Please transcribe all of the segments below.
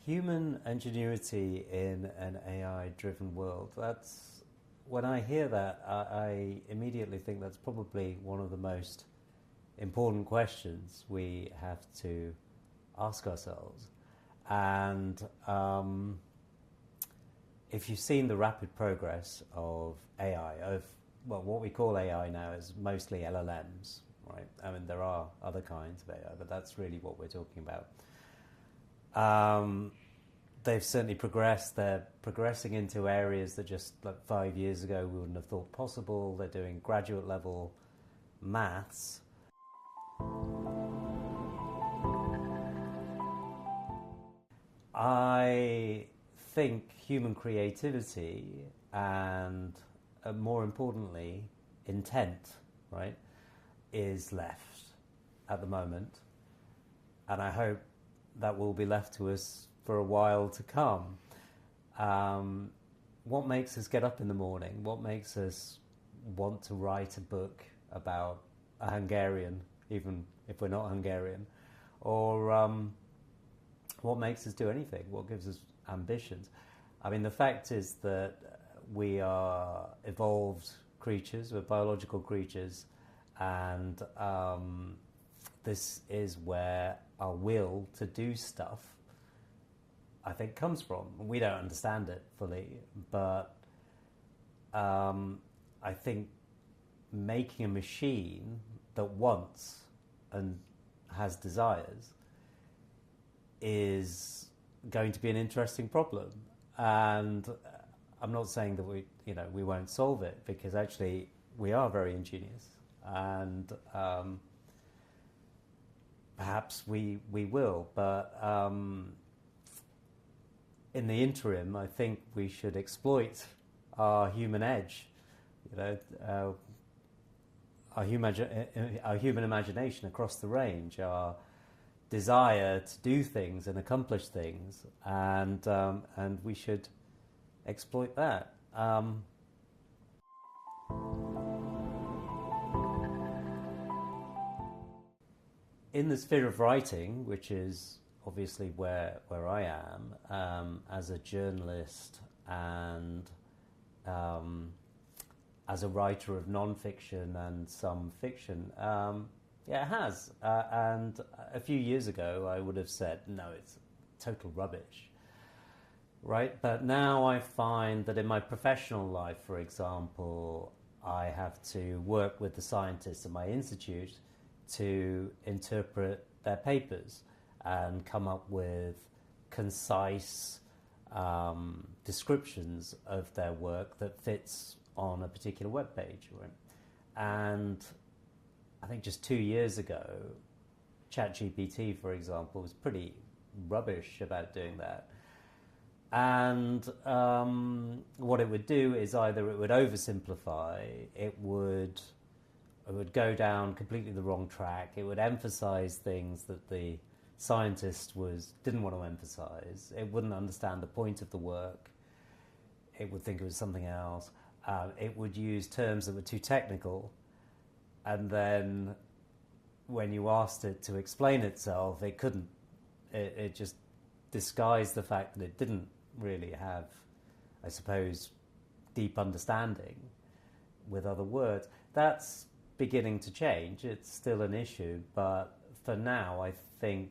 Human ingenuity in an AI-driven world. That's when I hear that, I immediately think that's probably one of the most important questions we have to ask ourselves. And if you've seen the rapid progress of AI, what we call AI now is mostly LLMs, right? I mean, there are other kinds of AI, but that's really what we're talking about. They've certainly progressed. They're progressing into areas that just like 5 years ago we wouldn't have thought possible. They're doing graduate level maths. I think human creativity and, more importantly, intent, right, is left at the moment. And I hope that will be left to us for a while to come. What makes us get up in the morning? What makes us want to write a book about a Hungarian, even if we're not Hungarian? Or what makes us do anything? What gives us ambitions? I mean, the fact is that we are evolved creatures, we're biological creatures, and this is where our will to do stuff, I think, comes from. We don't understand it fully, but I think making a machine that wants and has desires is going to be an interesting problem. And I'm not saying that we won't solve it, because actually we are very ingenious, and perhaps we will. But in the interim, I think we should exploit our human edge, our human imagination across the range, our desire to do things and accomplish things, and we should exploit that. In the sphere of writing, which is obviously where I am, as a journalist and as a writer of non-fiction and some fiction, yeah, it has. And a few years ago, I would have said, no, it's total rubbish, right? But now I find that in my professional life, for example, I have to work with the scientists at my institute to interpret their papers and come up with concise descriptions of their work that fits on a particular web page, right? And I think just 2 years ago, ChatGPT, for example, was pretty rubbish about doing that. And what it would do is either it would oversimplify, it would go down completely the wrong track, it would emphasize things that the scientist didn't want to emphasize, it wouldn't understand the point of the work, it would think it was something else, it would use terms that were too technical, and then when you asked it to explain itself, it couldn't. It just disguised the fact that it didn't really have, I suppose, deep understanding with other words. That's beginning to change. It's still an issue, but for now, I think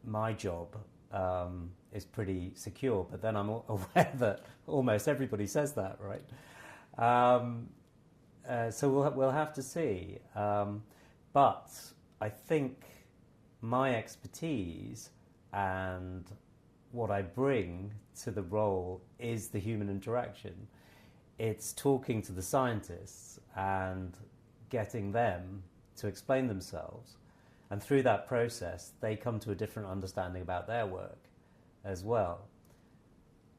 my job is pretty secure. But then I'm aware that almost everybody says that, right? So we'll have to see. But I think my expertise and what I bring to the role is the human interaction. It's talking to the scientists and getting them to explain themselves. And through that process, they come to a different understanding about their work as well.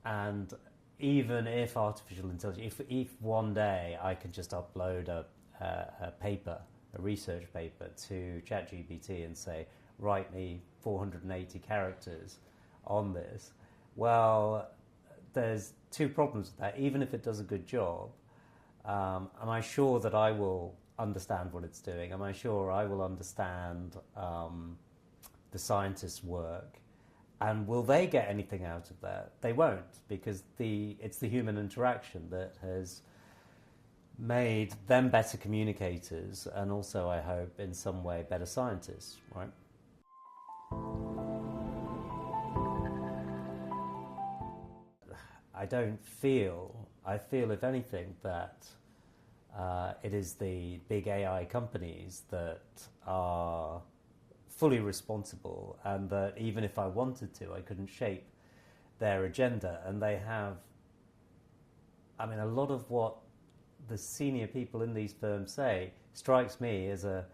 And even if artificial intelligence, if one day I could just upload a paper, a research paper to ChatGPT and say, write me 480 characters on this, well, there's two problems with that. Even if it does a good job, am I sure that I will understand what it's doing? Am I sure I will understand the scientist's work? And will they get anything out of that? They won't, because it's the human interaction that has made them better communicators and also, I hope, in some way, better scientists, right? I feel, if anything, that it is the big AI companies that are fully responsible, and that even if I wanted to, I couldn't shape their agenda. And they have, I mean, a lot of what the senior people in these firms say strikes me as a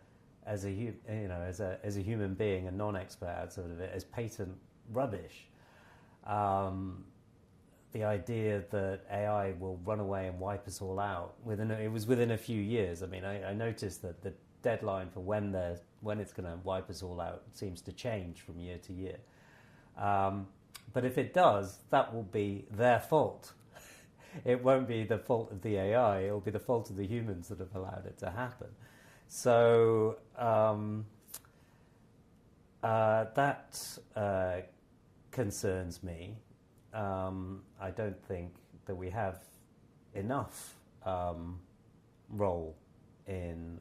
human being, a non-expert outside of it, as patent rubbish. The idea that AI will run away and wipe us all out it was within a few years. I mean, I noticed that the deadline for when it's going to wipe us all out seems to change from year to year. But if it does, that will be their fault. It won't be the fault of the AI. It will be the fault of the humans that have allowed it to happen. So that concerns me. I don't think that we have enough role in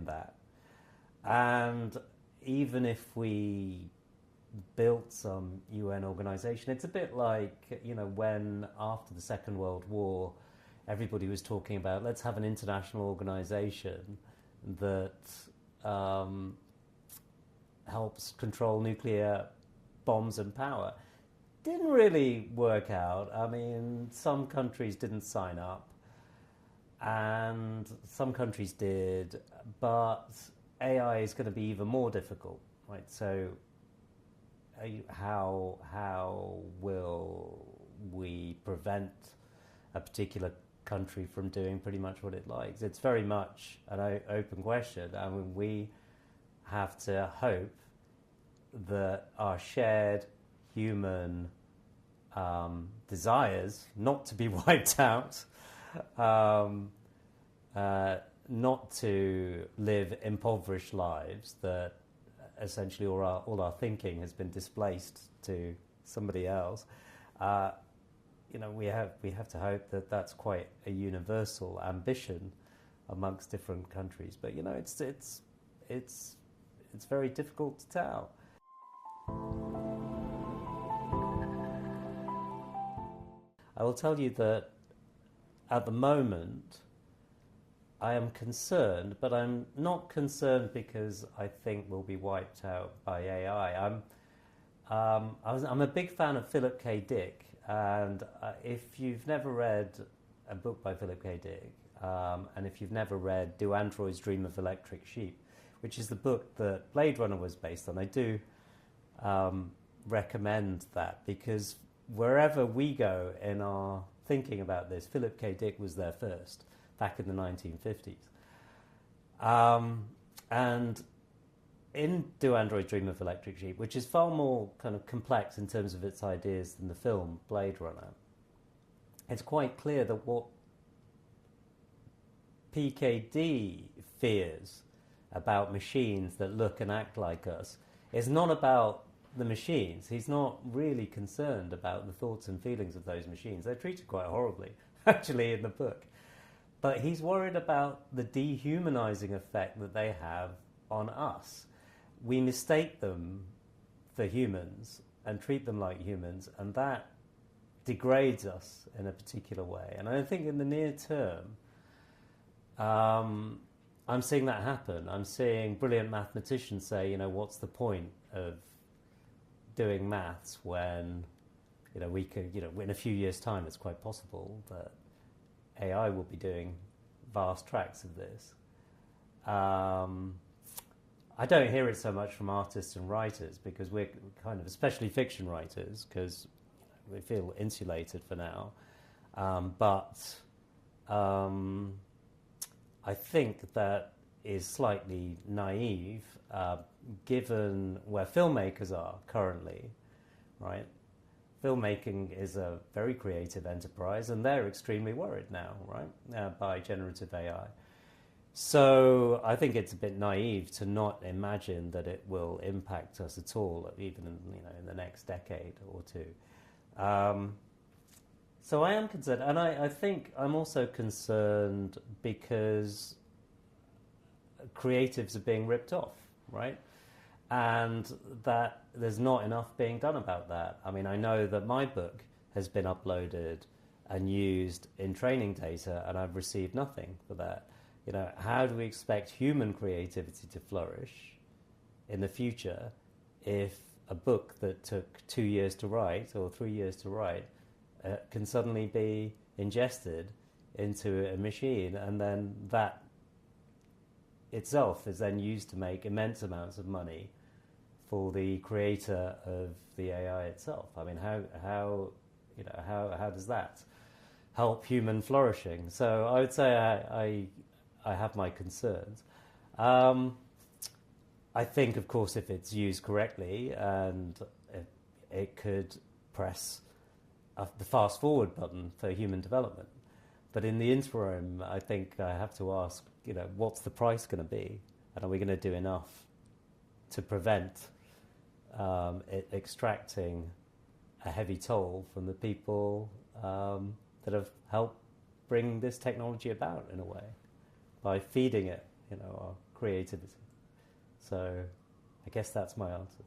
that. And even if we built some UN organization, it's a bit like, when after the Second World War, everybody was talking about, let's have an international organization that helps control nuclear bombs and power. Didn't really work out. I mean, some countries didn't sign up, and some countries did, but AI is going to be even more difficult, right? So how will we prevent a particular country from doing pretty much what it likes? It's very much an open question. I mean, we have to hope that our shared human desires not to be wiped out, not to live impoverished lives, that essentially all our thinking has been displaced to somebody else. We have to hope that that's quite a universal ambition amongst different countries. But it's very difficult to tell. I will tell you that at the moment I am concerned, but I'm not concerned because I think we'll be wiped out by AI. I'm a big fan of Philip K. Dick, and if you've never read a book by Philip K. Dick, and if you've never read Do Androids Dream of Electric Sheep, which is the book that Blade Runner was based on, I do recommend that, because wherever we go in our thinking about this, Philip K. Dick was there first, back in the 1950s. And in Do Androids Dream of Electric Sheep, which is far more kind of complex in terms of its ideas than the film Blade Runner, it's quite clear that what PKD fears about machines that look and act like us is not about the machines. He's not really concerned about the thoughts and feelings of those machines. They're treated quite horribly, actually, in the book. But he's worried about the dehumanizing effect that they have on us. We mistake them for humans and treat them like humans, and that degrades us in a particular way. And I think in the near term, I'm seeing that happen. I'm seeing brilliant mathematicians say, what's the point of doing maths when, we could, in a few years' time, it's quite possible that AI will be doing vast tracts of this. I don't hear it so much from artists and writers, because we're kind of, especially fiction writers, because we feel insulated for now. But I think that is slightly naive, given where filmmakers are currently, right? Filmmaking is a very creative enterprise, and they're extremely worried now, right, by generative AI. So I think it's a bit naive to not imagine that it will impact us at all, even in the next decade or two. So I am concerned, and I think I'm also concerned because creatives are being ripped off, right? And that there's not enough being done about that. I mean, I know that my book has been uploaded and used in training data, and I've received nothing for that. How do we expect human creativity to flourish in the future if a book that took 2 years to write or 3 years to write can suddenly be ingested into a machine, and then that itself is then used to make immense amounts of money for the creator of the AI itself? I mean, how does that help human flourishing? So I would say I have my concerns. I think, of course, if it's used correctly, and it could press the fast forward button for human development. But in the interim, I think I have to ask, what's the price going to be? And are we going to do enough to prevent it extracting a heavy toll from the people that have helped bring this technology about, in a way, by feeding it, our creativity? So I guess that's my answer.